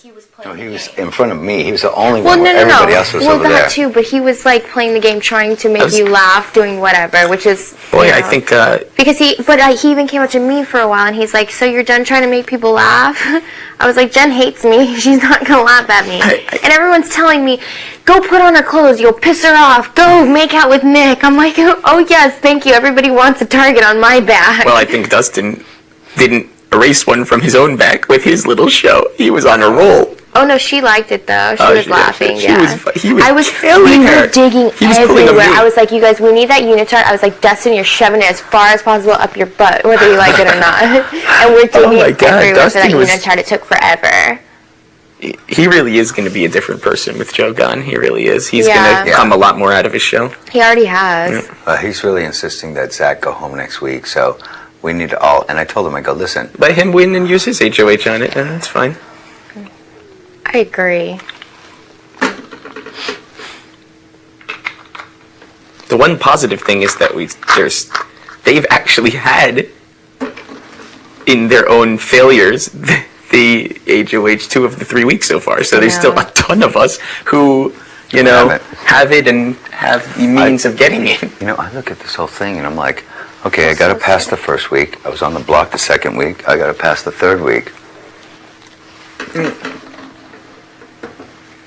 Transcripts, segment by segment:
he was playing. No, he was in front of me. He was the only one. Everybody else was over there. Well, that too, but he was like playing the game, trying to make you laugh, doing whatever, which is. Boy, I think. Because he even came up to me for a while, and he's like, "So you're done trying to make people laugh?" I was like, "Jen hates me. She's not gonna laugh at me." And everyone's telling me, "Go put on her clothes. You'll piss her off. Go make out with Nick." I'm like, "Oh yes, thank you. Everybody wants a target on my back." Well, I think Dustin didn't erase one from his own back with his little show. He was on a roll. Oh no, she liked it though. She was laughing. He was we were digging everywhere. I was like, "You guys, we need that unitard." I was like, "Dustin, you're shoving it as far as possible up your butt, whether you like it or not." And we're digging everywhere for that unitard. It took forever. He really is going to be a different person with Joe gone. He really is. He's going to come a lot more out of his show. He already has. Yeah. He's really insisting that Zach go home next week, so we need to all. And I told him, I go, listen. Let him win and use his HOH on it, and that's fine. I agree. The one positive thing is that they've actually had in their own failures the HOH 2 of the 3 weeks so far. So there's still a ton of us who, have it and have the means of getting it. I look at this whole thing and I'm like, okay, I got to pass the first week. I was on the block the second week. I got to pass the third week.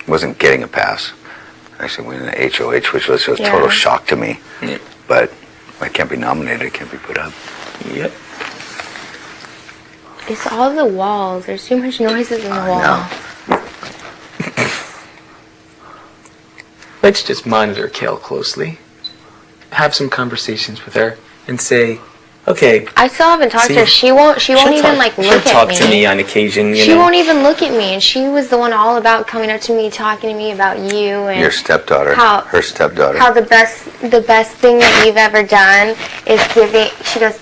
Wasn't getting a pass. Actually winning the HOH, which was a total shock to me. Yeah. But I can't be nominated. I can't be put up. Yep. It's all the walls. There's too much noises in the wall. Let's just monitor Kale closely. Have some conversations with her and say, okay. I still haven't talked to her. She won't even look at me. She'll talk to me on occasion. She won't even look at me, and she was the one all about coming up to me, talking to me about you and your stepdaughter. Her stepdaughter. How the best thing that you've ever done is giving. She goes,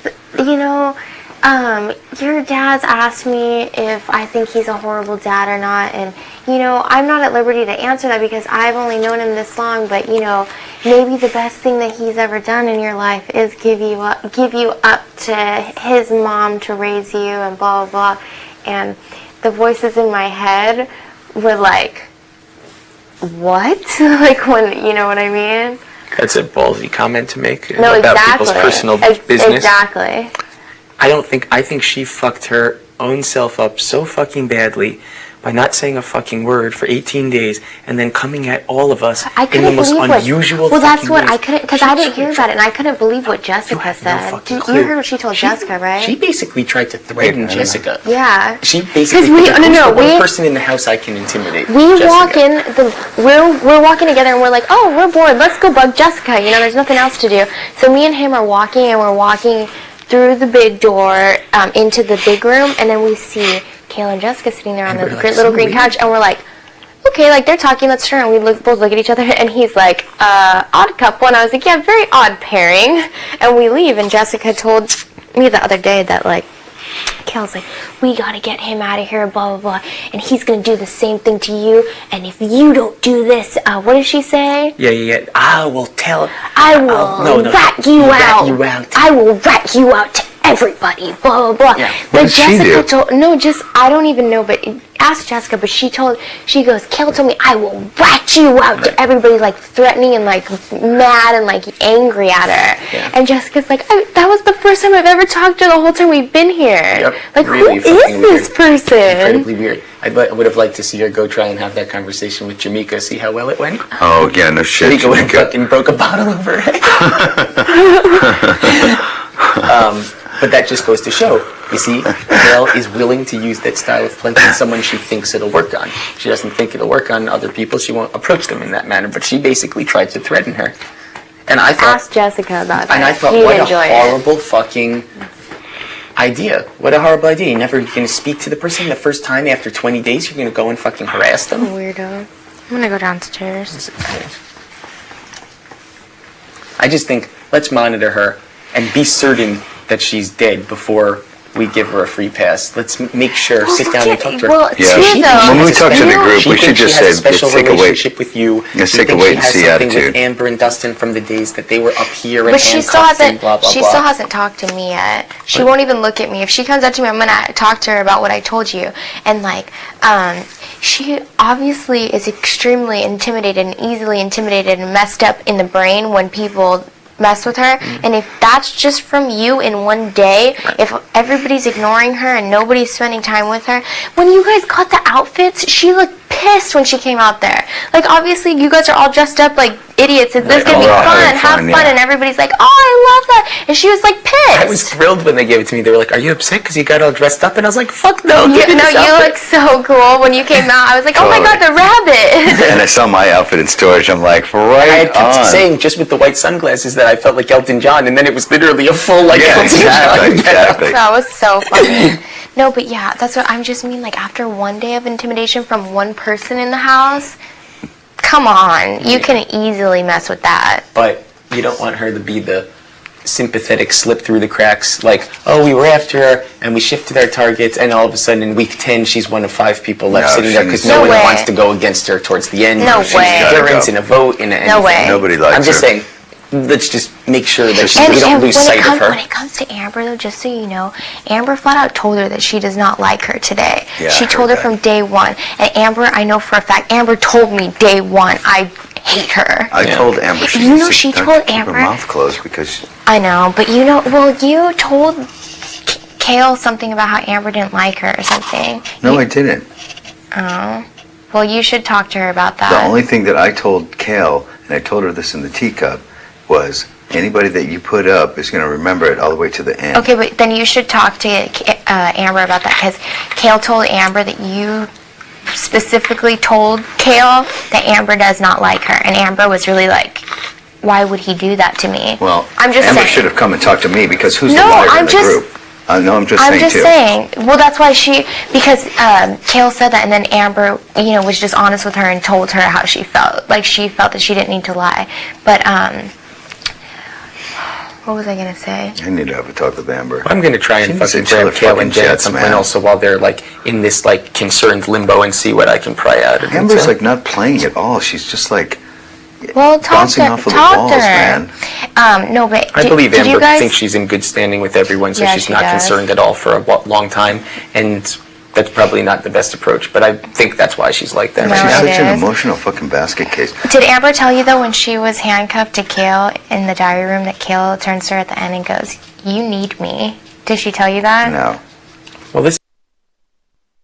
your dad's asked me if I think he's a horrible dad or not, and I'm not at liberty to answer that because I've only known him this long, but maybe the best thing that he's ever done in your life is give you up to his mom to raise you and blah blah blah. And the voices in my head were like, what? Like, when, you know what I mean? That's a ballsy comment to make about people's personal business. Exactly. I think she fucked her own self up so fucking badly by not saying a fucking word for 18 days and then coming at all of us in the most unusual Well, that's what I couldn't, because I didn't hear about it, and I couldn't believe what Jessica said. You heard what she told Jessica, right? She basically tried to threaten Jessica. Yeah. She basically one person in the house I can intimidate. We're walking together, and we're like, oh, we're bored. Let's go bug Jessica. There's nothing else to do. So me and him are walking, and we're walking through the big door into the big room, and then we see Kayla and Jessica sitting there on the little green couch, and we're like, okay, like they're talking, let's turn. And we both look at each other, and he's like, odd couple. And I was like, yeah, very odd pairing. And we leave, and Jessica told me the other day that, like, Kayla's like, we gotta get him out of here, blah, blah, blah. And he's gonna do the same thing to you. And if you don't do this, what did she say? Yeah. I will tell. I will rat you out. I will rat you out to everybody, blah, blah, blah. Yeah. What did Jessica she do? I don't even know, but ask Jessica, but she goes, Kayla told me, I will rat you out to everybody, like threatening and like mad and like angry at her. Yeah. And Jessica's like, that was the first time I've ever talked to her the whole time we've been here. Yep. Like, really who is this person? Incredibly weird. I would have liked to see her go try and have that conversation with Jamaica, see how well it went. Oh, yeah, no shit. Jamaica would have fucking broke a bottle over her head. But that just goes to show, you see, Gail is willing to use that style of plenty someone she thinks it'll work on. She doesn't think it'll work on other people. She won't approach them in that manner. But she basically tried to threaten her. And I thought... Ask Jessica about that. And I thought, what a horrible fucking idea. What a horrible idea. You're never going to speak to the person the first time after 20 days. You're going to go and fucking harass them. Weirdo. I'm going to go downstairs. I just think, let's monitor her and be certain that she's dead before we give her a free pass. Let's make sure, sit down and talk to her. Well, when we talk to the group, we should just say, let's take a wait. With you. Let's take a wait and see attitude. With Amber and Dustin from the days that they were up here and but she still hasn't, blah, blah, she blah. still hasn't talked to me yet. She won't even look at me. If she comes up to me, I'm going to talk to her about what I told you. And, like, she obviously is extremely intimidated and easily intimidated and messed up in the brain when people mess with her. And if that's just from you in one day, if everybody's ignoring her and nobody's spending time with her, when you guys got the outfits, she looked pissed when she came out there. Like, obviously you guys are all dressed up like idiots and this is gonna be fun, have fun, and everybody's like, oh, I love that, and she was like pissed. I was thrilled when they gave it to me. They were like, are you upset because you got all dressed up? And I was like, fuck no. You look so cool. When you came out, I was like, oh my god, the rabbit. And I saw my outfit in storage. I'm like, I kept saying, just with the white sunglasses, that I felt like Elton John, and then it was literally a full Elton John. Exactly. That was so funny. No, but yeah, that's what I'm just mean. Like, after one day of intimidation from one person in the house, come on, you can easily mess with that. But you don't want her to be the sympathetic slip through the cracks, like, oh, we were after her and we shifted our targets, and all of a sudden in week 10 she's one of 5 people left sitting there because no one wants to go against her towards the end. No way. Endurance in a vote in a No way. Nobody likes her. I'm just saying, let's just make sure that we don't and lose sight of her. When it comes to Amber, though, just so you know, Amber flat out told her that she does not like her today. Yeah, she told her from day one. And Amber, I know for a fact, Amber told me day one, I hate her. I told Amber she told keep Amber her mouth closed because... I know, but you told Kale something about how Amber didn't like her or something. No, I didn't. Oh. Well, you should talk to her about that. The only thing that I told Kale, and I told her this in the teacup, was anybody that you put up is going to remember it all the way to the end. Okay, but then you should talk to Amber about that, because Kale told Amber that you specifically told Kale that Amber does not like her, and Amber was really like, why would he do that to me? Well, Amber should have come and talked to me, because who's the liar in the group? No, I'm just saying. Well, that's why because Kale said that, and then Amber, was just honest with her and told her how she felt. Like, she felt that she didn't need to lie. But, what was I going to say? I need to have a talk with Amber. I'm going to try and fucking grab Kale and Jen at some point also while they're, like, in this, like, concerned limbo and see what I can pry out of it. Amber's, like, not playing at all. She's just, like, bouncing off of the walls, man. No, but I believe Amber thinks she's in good standing with everyone, so she's not concerned at all for a long time, and that's probably not the best approach, but I think that's why she's like that. No, she's such an emotional fucking basket case. Did Amber tell you, though, when she was handcuffed to Kale in the diary room, that Kale turns to her at the end and goes, "You need me"? Did she tell you that? No.